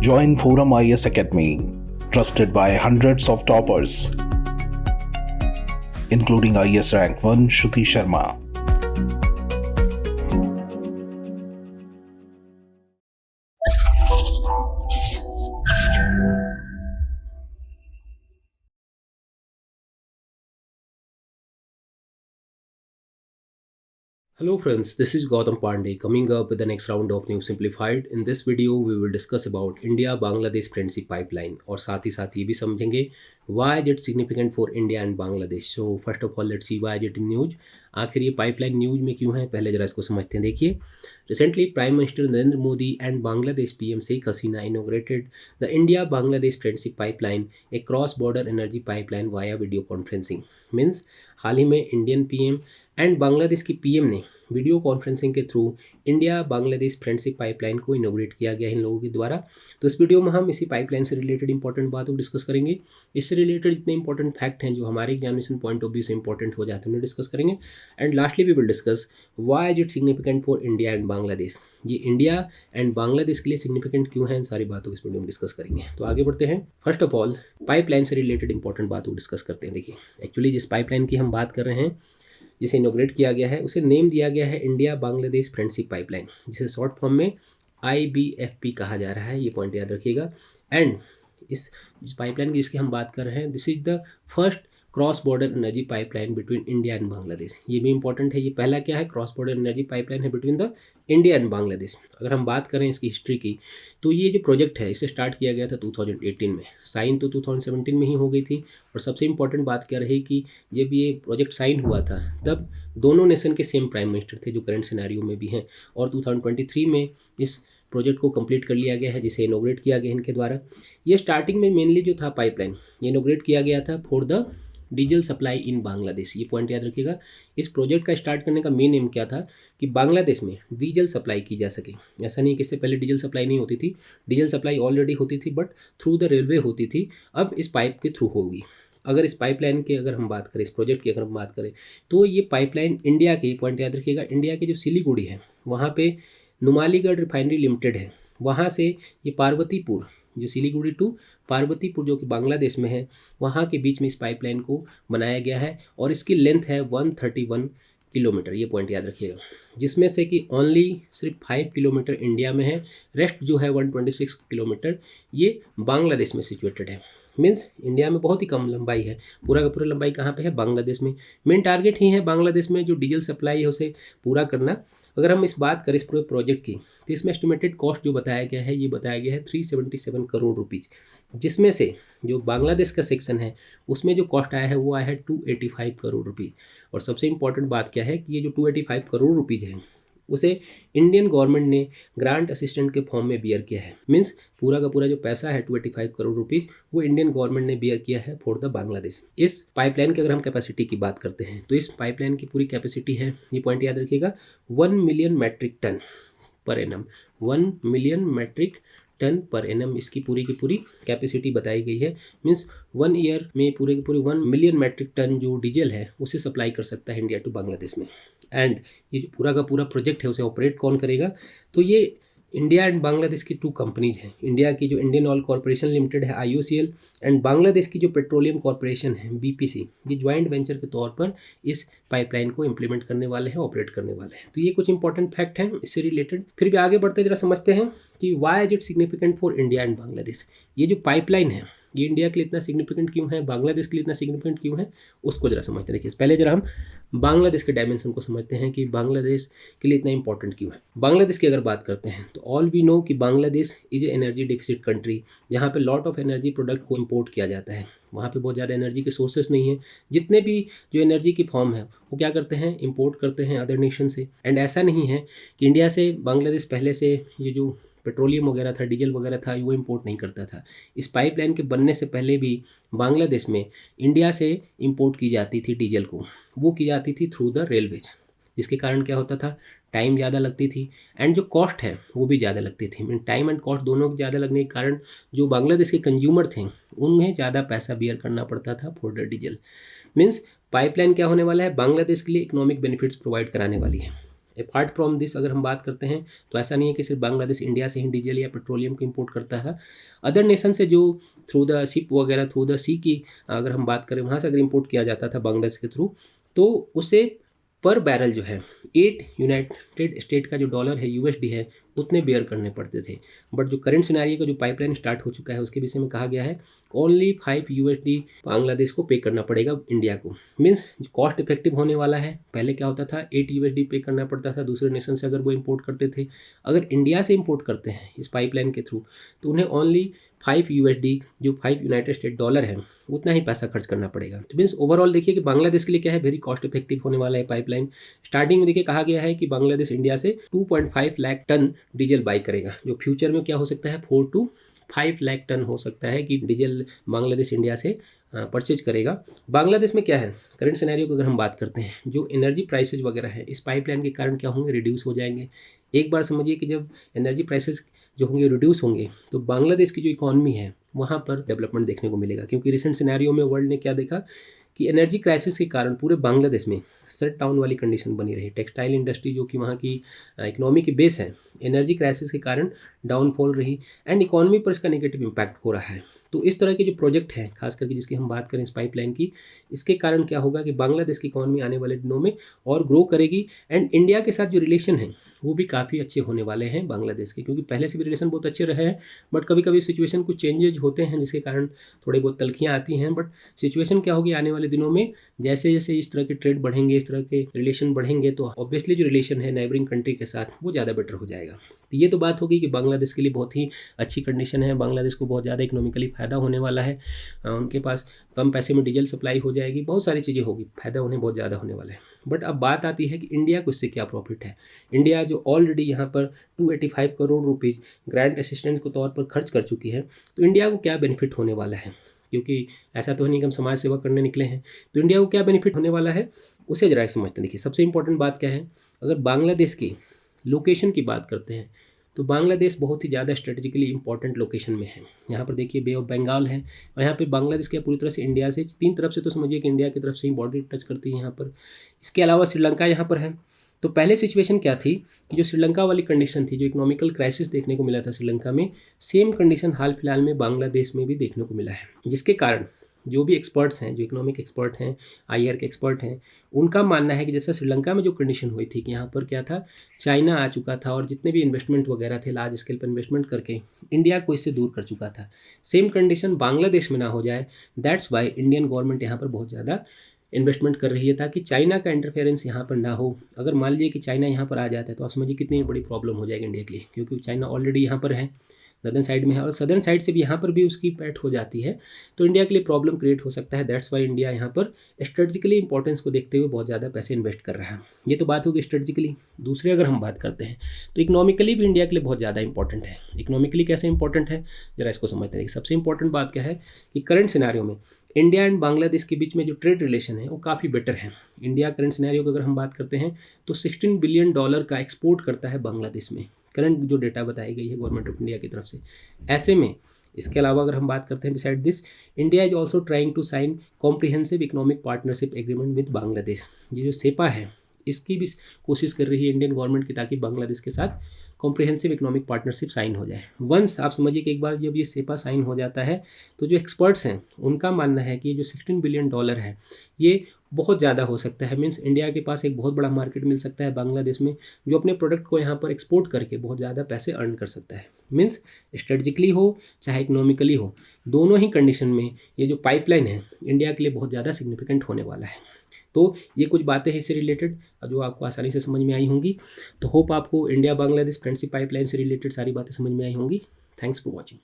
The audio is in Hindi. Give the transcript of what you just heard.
Join Forum IS Academy, trusted by hundreds of toppers, including IS Rank 1 Shruti Sharma. Hello friends, this is Gautam Pandey coming up with the next round of News Simplified. In this video, we will discuss about India-Bangladesh Friendship Pipeline और साथ ही ये भी समझेंगे why is it significant for India and Bangladesh. So first of all, let's see why is it in news. आखिर ये पाइपलाइन न्यूज में क्यों है, पहले जरा इसको समझते हैं. देखिए, recently prime minister Narendra Modi and Bangladesh PM Sheikh Hasina inaugurated the India Bangladesh friendship pipeline, a cross border energy pipeline via video conferencing. Means हाल ही में इंडियन पीएम एंड बांग्लादेश की पीएम ने वीडियो कॉन्फ्रेंसिंग के through India Bangladesh friendship pipeline को इनोग्रेट किया गया है इन लोगों के द्वारा. तो इस वीडियो में हम इसी पाइपलाइन से रिलेटेड इंपॉर्टेंट बातों को डिस्कस करेंगे. इससे रिलेटेड जितने इंपॉर्टेंट फैक्ट हैं जो हमारे एग्जामिनेशन पॉइंट ऑफ व्यू से इंपॉर्टेंट हो जाते हैं उन्हें डिस्कस करेंगे. And lastly we will discuss why is it significant for India and Bangladesh. ये इंडिया एंड बांग्लादेश के लिए सिग्निफिकेंट क्यों है, इन सारी बातों को इस वीडियो में डिस्कस करेंगे. तो आगे बढ़ते हैं. फर्स्ट ऑफ ऑल पाइपलाइन से रिलेटेड इंपॉर्टेंट बातों को डिस्कस करते हैं. देखिए, एक्चुअली जिस पाइपलाइन की हम बात कर रहे हैं, जिसे इनोग्रेट किया गया है, उसे नेम दिया गया है इंडिया बांग्लादेश फ्रेंडशिप पाइपलाइन, जिसे शॉर्ट फॉर्म में IBFP कहा जा रहा है. ये पॉइंट याद रखिएगा. एंड इस पाइपलाइन की जिसकी हम बात कर रहे हैं, this is the first cross border energy pipeline between India and Bangladesh. ये भी इंपॉर्टेंट है. ये पहला क्या है, क्रॉस बॉर्डर एनर्जी पाइपलाइन है between the India and Bangladesh. अगर हम बात करें इसकी हिस्ट्री की, तो ये जो प्रोजेक्ट है इसे स्टार्ट किया गया था 2018 में. साइन तो 2017 में ही हो गई थी. और सबसे इंपॉर्टेंट बात क्या रही कि जब ये प्रोजेक्ट साइन हुआ था तब दोनों नेशन के सेम प्राइम मिनिस्टर थे जो करंट सिनेरियो में भी हैं. और 2023 में इस प्रोजेक्ट को कंप्लीट कर लिया गया है, जिसे इनोग्रेट किया गया इनके द्वारा. ये स्टार्टिंग में मेनली जो था पाइपलाइन, ये इनोग्रेट किया गया था for the diesel supply in Bangladesh. ये पॉइंट याद रखिएगा. इस प्रोजेक्ट का स्टार्ट करने का मेन एम क्या था कि बांग्लादेश में डीजल सप्लाई की जा सके. ऐसा नहीं कि इससे पहले डीजल सप्लाई नहीं होती थी, डीजल सप्लाई ऑलरेडी होती थी बट थ्रू द रेलवे होती थी. अब इस पाइप के थ्रू होगी. अगर इस पाइपलाइन की अगर हम बात करें, इस प्रोजेक्ट की अगर हम बात करें, तो ये पाइपलाइन इंडिया की, पॉइंट याद रखिएगा, इंडिया के जो सिलीगुड़ी है वहाँ पे नुमालीगढ़ रिफाइनरी लिमिटेड है, वहाँ से ये पार्वतीपुर, जो सिलीगुड़ी टू पार्वतीपुर जो कि बांग्लादेश में है, वहाँ के बीच में इस पाइपलाइन को बनाया गया है. और इसकी लेंथ है 131 किलोमीटर. ये पॉइंट याद रखिएगा. जिसमें से कि ओनली सिर्फ 5 किलोमीटर इंडिया में है, रेस्ट जो है 126 किलोमीटर ये बांग्लादेश में सिचुएटेड है. मीन्स इंडिया में बहुत ही कम लंबाई है. पूरा का पूरा लंबाई कहाँ पे है, बांग्लादेश में. मेन टारगेट ही है बांग्लादेश में जो डीजल सप्लाई है उसे पूरा करना. अगर हम इस बात करें इस पूरे प्रोजेक्ट की, तो इसमें एस्टिमेटेड कॉस्ट जो बताया गया है, ये बताया गया है 377 करोड़ रुपीज़. जिसमें से जो बांग्लादेश का सेक्शन है उसमें जो कॉस्ट आया है वो आया है 285 करोड़ रुपीज़. और सबसे इंपॉर्टेंट बात क्या है कि ये जो 285 करोड़ रुपीज़ है उसे इंडियन गवर्नमेंट ने ग्रांट असिस्टेंट के फॉर्म में बियर किया है. मीन्स पूरा का पूरा जो पैसा है 285 करोड़ रुपीज़ वो इंडियन गवर्नमेंट ने बियर किया है फॉर द बांग्लादेश. इस पाइपलाइन की अगर हम कैपेसिटी की बात करते हैं, तो इस पाइपलाइन की पूरी कैपेसिटी है, ये पॉइंट याद रखिएगा, 1 million metric tonne per annum. 1 million metric tonne per annum इसकी पूरी की पूरी कैपेसिटी बताई गई है. मीन्स 1 ईयर में पूरे के पूरे 1 मिलियन मैट्रिक टन जो डीजल है उसे सप्लाई कर सकता है इंडिया टू बांग्लादेश में. एंड ये जो पूरा का पूरा प्रोजेक्ट है उसे ऑपरेट कौन करेगा, तो ये इंडिया एंड बांग्लादेश की 2 कंपनीज हैं. इंडिया की जो इंडियन ऑयल कॉरपोरेशन लिमिटेड है IOCL, एंड बांग्लादेश की जो पेट्रोलियम कॉरपोरेशन है BPC, ये ज्वाइंट वेंचर के तौर पर इस पाइपलाइन को इम्प्लीमेंट करने वाले हैं, ऑपरेट करने वाले हैं. तो ये कुछ इंपॉर्टेंट फैक्ट हैं इससे रिलेटेड. फिर भी आगे बढ़ते जरा समझते हैं कि why is it significant for India and Bangladesh. ये जो पाइपलाइन है ये इंडिया के लिए इतना सिग्निफिकेंट क्यों है, बांग्लादेश के लिए इतना सिग्निफिकेंट क्यों है, उसको जरा समझते हैं. देखिए, पहले जरा हम बांग्लादेश के डायमेंशन को समझते हैं कि बांग्लादेश के लिए इतना इंपॉर्टेंट क्यों है. बांग्लादेश की अगर बात करते हैं तो ऑल वी नो कि Bangladesh is a energy deficit country, जहाँ पे लॉट ऑफ एनर्जी प्रोडक्ट को इंपोर्ट किया जाता है. वहाँ पे बहुत ज़्यादा एनर्जी के सोर्सेस नहीं है. जितने भी जो एनर्जी की फॉर्म है वो क्या करते हैं, इंपोर्ट करते हैं अदर नेशन से. एंड ऐसा नहीं है कि इंडिया से बांग्लादेश पहले से ये जो पेट्रोलियम वगैरह था, डीजल वगैरह था, वो इंपोर्ट नहीं करता था. इस पाइपलाइन के बनने से पहले भी बांग्लादेश में इंडिया से इंपोर्ट की जाती थी डीजल को. वो की जाती थी थ्रू द रेलवेज, जिसके कारण क्या होता था, टाइम ज़्यादा लगती थी एंड जो कॉस्ट है वो भी ज़्यादा लगती थी. मीन टाइम एंड कॉस्ट दोनों के ज़्यादा लगने के कारण जो बांग्लादेश के कंज्यूमर थे उन्हें ज़्यादा पैसा बियर करना पड़ता था for the diesel. Means pipeline क्या होने वाला है, बांग्लादेश के लिए इकोनॉमिक बेनिफिट्स प्रोवाइड कराने वाली है. अपार्ट फ्रॉम दिस अगर हम बात करते हैं तो ऐसा नहीं है कि सिर्फ बांग्लादेश इंडिया से ही डीजल या पेट्रोलियम को इंपोर्ट करता है। अदर नेशन से जो थ्रू द शिप वगैरह थ्रू द सी की अगर हम बात करें वहाँ से अगर इंपोर्ट किया जाता था बांग्लादेश के थ्रू, तो उसे पर बैरल जो है 8 यूनाइटेड स्टेट का जो डॉलर है यूएसडी है उतने बेयर करने पड़ते थे। बट जो करंट सिनेरियो का जो पाइपलाइन स्टार्ट हो चुका है उसके विषय में कहा गया है ओनली 5 यूएसडी बांग्लादेश को पे करना पड़ेगा इंडिया को। मीन्स कॉस्ट इफेक्टिव होने वाला है। पहले क्या होता था 8 यूएसडी पे करना पड़ता था दूसरे नेशन से अगर वो इम्पोर्ट करते थे। अगर इंडिया से इम्पोर्ट करते हैं इस पाइपलाइन के थ्रू तो उन्हें ओनली 5 यूएसडी जो 5 यूनाइटेड स्टेट डॉलर है उतना ही पैसा खर्च करना पड़ेगा। तो मीन्स ओवरऑल देखिए कि बांग्लादेश के लिए क्या है वेरी कॉस्ट इफेक्टिव होने वाला है पाइपलाइन। स्टार्टिंग में देखिए कहा गया है कि बांग्लादेश इंडिया से 2.5 लाख टन डीजल बाई करेगा, जो फ्यूचर में क्या हो सकता है 4 to 5 लाख टन हो सकता है कि डीजल बांग्लादेश इंडिया से परचेज करेगा। बांग्लादेश में क्या है करंट सिनेरियो की अगर हम बात करते हैं जो एनर्जी प्राइसेज वगैरह है इस पाइपलाइन के कारण क्या होंगे रिड्यूस हो जाएंगे। एक बार समझिए कि जब एनर्जी प्राइसेस जो होंगे रिड्यूस होंगे तो बांग्लादेश की जो इकॉनमी है वहाँ पर डेवलपमेंट देखने को मिलेगा। क्योंकि रिसेंट सिनेरियो में वर्ल्ड ने क्या देखा कि एनर्जी क्राइसिस के कारण पूरे बांग्लादेश में शट डाउन वाली कंडीशन बनी रही। टेक्सटाइल इंडस्ट्री जो कि वहाँ की इकोनॉमी की बेस है एनर्जी क्राइसिस के कारण डाउनफॉल रही एंड इकोनॉमी पर इसका नेगेटिव इम्पैक्ट हो रहा है। तो इस तरह के जो प्रोजेक्ट हैं खास करके जिसकी हम बात करें इस पाइपलाइन की, इसके कारण क्या होगा कि बांग्लादेश की इकोनॉमी आने वाले दिनों में और ग्रो करेगी एंड इंडिया के साथ जो रिलेशन है वो भी काफ़ी अच्छे होने वाले हैं बांग्लादेश के। क्योंकि पहले से भी रिलेशन बहुत अच्छे रहे हैं बट कभी कभी सिचुएशन कुछ चेंजेज होते हैं जिसके कारण थोड़ी बहुत तलखियाँ आती हैं। बट सिचुएशन क्या होगी आने वाले दिनों में जैसे जैसे इस तरह के ट्रेड बढ़ेंगे इस तरह के रिलेशन बढ़ेंगे तो ऑब्वियसली जो रिलेशन है नेबरिंग कंट्री के साथ वो ज़्यादा बेटर हो जाएगा। तो ये तो बात होगी कि बांग्लादेश के लिए बहुत ही अच्छी कंडीशन है, बांग्लादेश को बहुत ज़्यादा इकोनॉमिकली फ़ायदा होने वाला है, उनके पास कम पैसे में डीजल सप्लाई हो जाएगी, बहुत सारी चीज़ें होगी, फ़ायदा उन्हें बहुत ज़्यादा होने वाला है। बट अब बात आती है कि इंडिया को इससे क्या प्रॉफिट है। इंडिया जो ऑलरेडी यहाँ पर 285 करोड़ रुपीज़ ग्रांट असिस्टेंस के तौर पर खर्च कर चुकी है, तो इंडिया को क्या बेनिफिट होने वाला है। क्योंकि ऐसा तो नहीं कि हम समाज सेवा करने निकले हैं, तो इंडिया को क्या बेनिफिट होने वाला है उसे जरा समझते हैं। देखिए सबसे इंपॉर्टेंट बात क्या है, अगर बांग्लादेश की लोकेशन की बात करते हैं तो बांग्लादेश बहुत ही ज़्यादा स्ट्रेटेजिकली इंपॉर्टेंट लोकेशन में है। यहाँ पर देखिए बे ऑफ बंगाल है और यहाँ पे बांग्लादेश क्या पूरी तरह से इंडिया से 3 तरफ से तो समझिए कि इंडिया की तरफ से ही बॉर्डर टच करती है यहाँ पर। इसके अलावा श्रीलंका यहाँ पर है। तो पहले सिचुएशन क्या थी कि जो श्रीलंका वाली कंडीशन थी, जो इकोनॉमिकल क्राइसिस देखने को मिला था श्रीलंका में, सेम कंडीशन हाल फिलहाल में बांग्लादेश में भी देखने को मिला है। जिसके कारण जो भी एक्सपर्ट्स हैं, जो इकोनॉमिक एक्सपर्ट हैं, आईआर के एक्सपर्ट हैं, उनका मानना है कि जैसा श्रीलंका में जो कंडीशन हुई थी कि यहाँ पर क्या था चाइना आ चुका था और जितने भी इन्वेस्टमेंट वगैरह थे लार्ज स्केल पर इन्वेस्टमेंट करके इंडिया को इससे दूर कर चुका था। सेम कंडीशन बांग्लादेश में ना हो जाए, दैट्स वाई इंडियन गवर्नमेंट यहाँ पर बहुत ज़्यादा इन्वेस्टमेंट कर रही है ताकि चाइना का इंटरफेरेंस यहाँ पर ना हो। अगर मान लीजिए कि चाइना यहाँ पर आ जाता है तो आप समझिए कितनी बड़ी प्रॉब्लम हो जाएगी इंडिया के लिए, क्योंकि चाइना ऑलरेडी यहाँ पर है, नदर्न साइड में है और सदर्न साइड से भी यहाँ पर भी उसकी पैठ हो जाती है, तो इंडिया के लिए प्रॉब्लम क्रिएट हो सकता है। दैट्स वाई इंडिया यहाँ पर स्ट्रेटजिकली इंपॉर्टेंस को देखते हुए बहुत ज़्यादा पैसे इन्वेस्ट कर रहा है। ये तो बात होगी स्ट्रेटजिकली। दूसरे अगर हम बात करते हैं तो इकोनॉमिकली भी इंडिया के लिए बहुत ज़्यादा इंपॉर्टेंट है। इकोनॉमिकली कैसे इंपॉर्टेंट है जरा इसको समझते हैं। सबसे इंपॉर्टेंट बात क्या है कि करंट सिनेरियो में इंडिया एंड बांग्लादेश के बीच में जो ट्रेड रिलेशन है वो काफ़ी बेटर है। इंडिया करंट सिनेरियो की अगर हम बात करते हैं तो $16 बिलियन का एक्सपोर्ट करता है बांग्लादेश में, करंट जो डेटा बताई गई है गवर्नमेंट ऑफ इंडिया की तरफ से। ऐसे में इसके अलावा अगर हम बात करते हैं beside this, India is also trying to sign comprehensive economic partnership agreement with Bangladesh. ये जो सेपा है इसकी भी कोशिश कर रही है इंडियन गवर्नमेंट की ताकि बांग्लादेश के साथ कॉम्प्रिहेंसिव इकोनॉमिक पार्टनरशिप साइन हो जाए। वंस आप समझिए कि एक बार जब ये सेपा साइन हो जाता है तो जो एक्सपर्ट्स हैं उनका मानना है कि ये जो $16 बिलियन है ये बहुत ज़्यादा हो सकता है। मीन्स इंडिया के पास एक बहुत बड़ा मार्केट मिल सकता है बांग्लादेश में, जो अपने प्रोडक्ट को यहाँ पर एक्सपोर्ट करके बहुत ज़्यादा पैसे अर्न कर सकता है। मीन्स स्ट्रेटजिकली हो चाहे इकोनॉमिकली हो, दोनों ही कंडीशन में ये जो पाइपलाइन है इंडिया के लिए बहुत ज़्यादा सिग्निफिकेंट होने वाला है। तो ये कुछ बातें हैं इससे रिलेटेड जो आपको आसानी से समझ में आई होंगी। तो होप आपको इंडिया बांग्लादेश फ्रेंडशिप पाइपलाइन से रिलेटेड सारी बातें समझ में आई होंगी। Thanks for watching.